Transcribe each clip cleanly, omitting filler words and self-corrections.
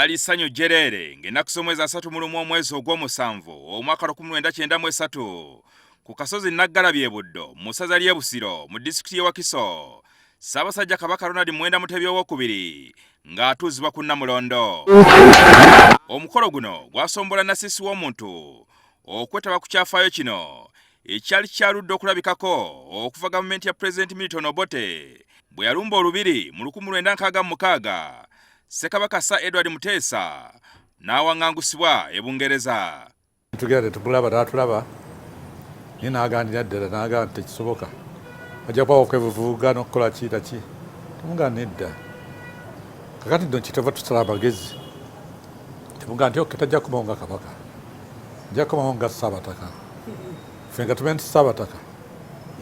lyali ssanyu jjereere ng'ennaku z'omwezi 31 omwezi ogw'omusanvu omwaka 1993 ku kasozi Naggalabye Buddo mu ssaza ly'e Busiro mu disitulikiti y'e Wakiso, ssaabasajja Kabaka Ronald Muwenda Mutebi II ng'atuuzibwa ku Namulondo. Omukolo guno gwasombola nassisi w'omuntu okwetaba ku kyafaayo kino ekyali kyaludde okulabikako okuva gavumenti ya Pulezidenti Milton Obote bwe yalumba olubiri mu 1966 Ssekabaka Sir Edward Muteesa n'awaŋŋangusibwa e Bungereza. Tugende tumulaba n'atulaba naye n'agaanira ddala n'agamba nti tekisoboka ajja kubawo okwevuvuuga n'okukola ki temugaa nedda kakati nno kitava tusala amagezi temugaa nti oke tajja kubawo nga Kabaka ajja kubawo nga Ssaabataka ffe nga tumanyi nti Ssaabataka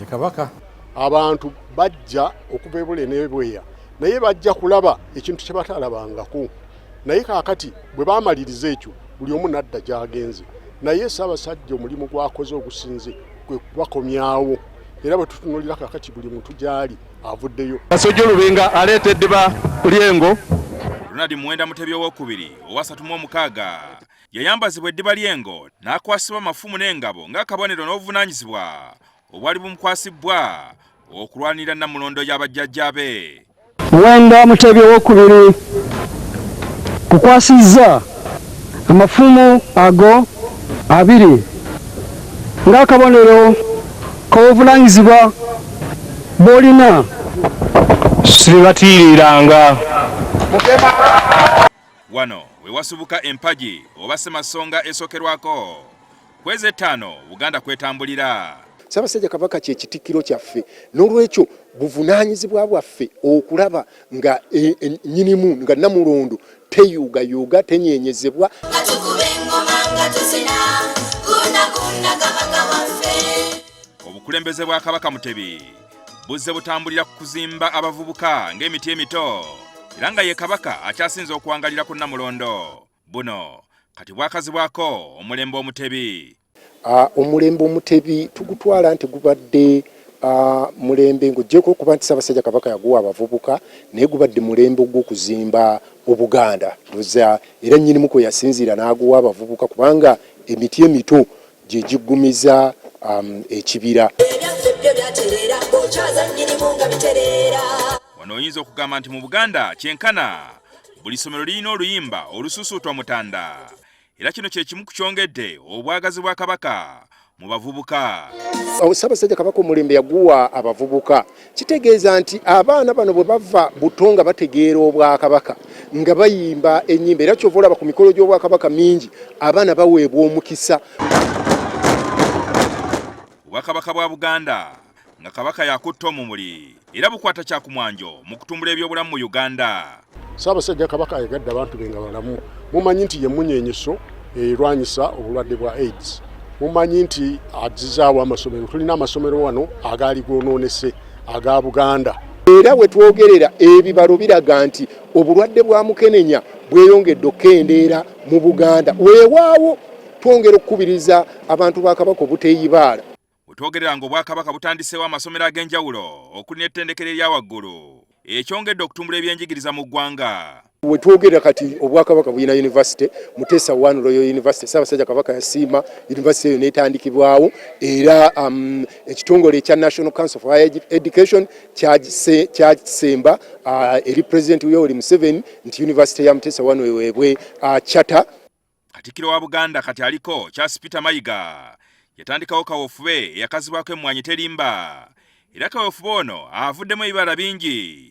ye Kabaka. Abantu bajja okuva ebule n'ebweya naye bajja kulaba ekintu kye batalabangako naye kaakati bwe baamaliriza ekyo buli omu nadda gy'agenze naye Ssaabasajja omulimu gwakoze ogusinze kwe kubakomyawo era bwe tutunulira kaakati buli muntu gy'ali avuddeyo. Basajja Olubenga aleetedde ba Lyengo. Ronald Muwenda Mutebi II owa 36 yayambazibwa eddiba Lyengo n'akwasibwa amafumu n'engabo ng'akabonero n'obuvunaanyizibwa obwali bumukwasibwa okulwanira Namulondo yaba Jjajja be. Muwenda Mutebi II kukwasizza amafumu ago abiri ng'akabonero k'obuvunaanyizibwa bw'olina sibatiiriranga. Wano we wasubuka empagi oba ssemasonga esookerwako kwezi 5 Uganda kwetambulira. Ssaabasajja Kabaka kye kitikkiro kyaffe n'olwekyo buvunaanyizibwa bwaffe okulaba nga nnyinimu nga Namulondo teyuugayuuga tenyenyezebwa. Obukulembeze bwa Kabaka Mutebi buzze butambulira ku kuzimba abavubuka ng'emiti emito era nga ye Kabaka akyasinze okuwangalira ku Namulondo. Buno kati bwakazibwako omulembe omutebi. Omulembe omutebi tugutwala nti gubadde mulembe ng'oggyeko okuba nti Ssaabasajja Kabaka yaguwa abavubuka naye gubadde mulembe ogw'okuzimba obuganda era nnyinimu kwe yasinziira n'aguwa abavubuka kubanga emiti emito gye giggumiza ekibira. Wano oyinza okugamba nti mu Buganda kyenkana buli somero lirina oluyimba olususuutwa mutanda era kino kye kimu ku kyongedde obwagazi bwa Kabaka mu bavubuka. Ssaabasajja Kabaka omulembe yaguwa abavubuka kitegeeza nti abaana bano bwe bava buto nga bategeera obwakabaka nga bayimba ennyimba era kyova olaba ku mikolo gy'obwakabaka mingi abaana baweebwa omukisa. Obwakabaka bwa Buganda nga Kabaka yakutta omumuli era bukwata kyakumwanjo mu kutumbula ebyobulamu mu Uganda. Ssaabasajja Kabaka ayagadde abantu be nga balamu. Mumanyi nti ye munyenyeso erwanyisa obulwadde bwa AIDS. Mumanyi nti azizaawo amasomero. Tulina amasomero wano agaali goonoonese aga Buganda. Era bwe twogerera ebibalo biraga nti obulwadde bwa mukenenya bweyongedde okukendeera mu Buganda. Weewaawo twongera okukubiriza abantu ba Kabaka obuteeyibaala. Bwetwogerera ng'obwakabaka butandiseewo amasomero ag'enjawulo okuli n'ettendekero erya waggulu ekyongedde okutumbula ebyenjigiriza mu ggwanga. We twogerera kati obwakabaka buyina university Muteesa I Royal University. Ssaabasajja Kabaka yasiima university eyo n'etandikibwawo era ekitongole ekya National Council for Higher Education kyakisemba eri President Yoweri Museveni nti university ya Muteesa I eweebwe charter. Katikkiro wa Buganda kati aliko Charles Peter Mayiga yatandikawo kaweefube eyakazibwako emmwanyi terimba era kaweefube ono avuddemu ebibala bingi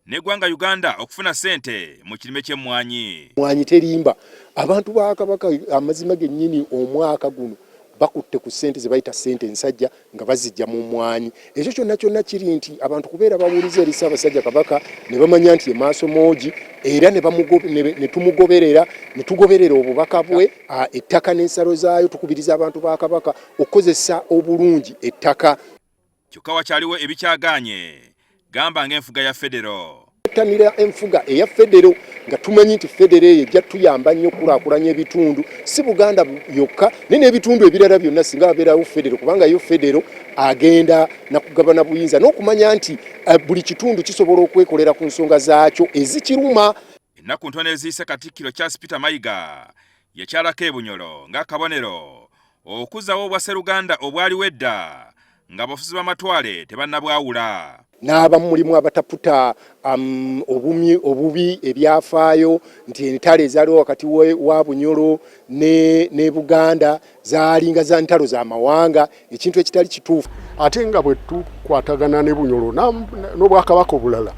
n'eggwanga Uganda okufuna ssente mu kirime ky'emmwanyi. Mmwanyi terimba abantu ba Kabaka amazima gennyini omwaka guno bakutte ku ssente ze bayita ssente ensajja nga bazijja mu mmwanyi. Ekyo kyonna kiri nti abantu kubeera bawuliza eri Ssaabasajja Kabaka ne bamanya nti emaaso moogi era ne tumugoberera ne tugoberera obubaka bwe ettaka n'ensalo zaayo tukubiriza abantu ba Kabaka okukozesa obulungi ettaka. Kyokka wakyaliwo ebikyagaanye gamba ng'enfuga ya federo. Tanira enfuga eya federo nga tumanyi nti federo eyo ejja tuyamba nnyo okulaakulanya ebitundu si Buganda yokka naye n'ebitundu ebirala byonna singa wabeerawo federo kubanga yo federo agenda nakugabana buyinza n'okumanya nti buli kitundu kisobola okwekolera ku nsonga zaakyo ezikiruma. ennaku ntono eziise Katikkiro Charles Peter Mayiga yakyalako e Bunyoro ng'akabonero okuzawo obwa Sseruganda obwaliwo edda ng'abafuzi b'amatwale tebannabwawula. N'abamu mulimu abataputa obubi ebyafaayo nti entalo ezaaliwo wakati wa Bunyoro ne Buganda zaalinga za ntalo za mawanga, ekintu ekitali kituufu. Ate nga bwe tukwatagana ne Bunyoro n'Obwakabaka obulala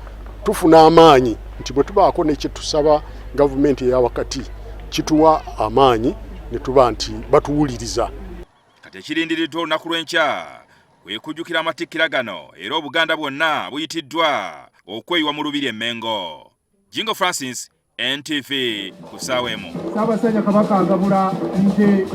tufuna amaanyi nti bwe tubaako ne kye tusaba gavumenti eya wakati kituwa amaanyi ne tuba nti batuwuliriza. Kati ekirindiriddwa olunaku lw'enkya kwe kujjukira amatikkira gano era Obuganda bwonna buyitiddwa okweyiwa mu lubiri e Mengo. Jjingo Francis, NTV ku ssaawa emu. Ssaabasajja Kabaka agabula nte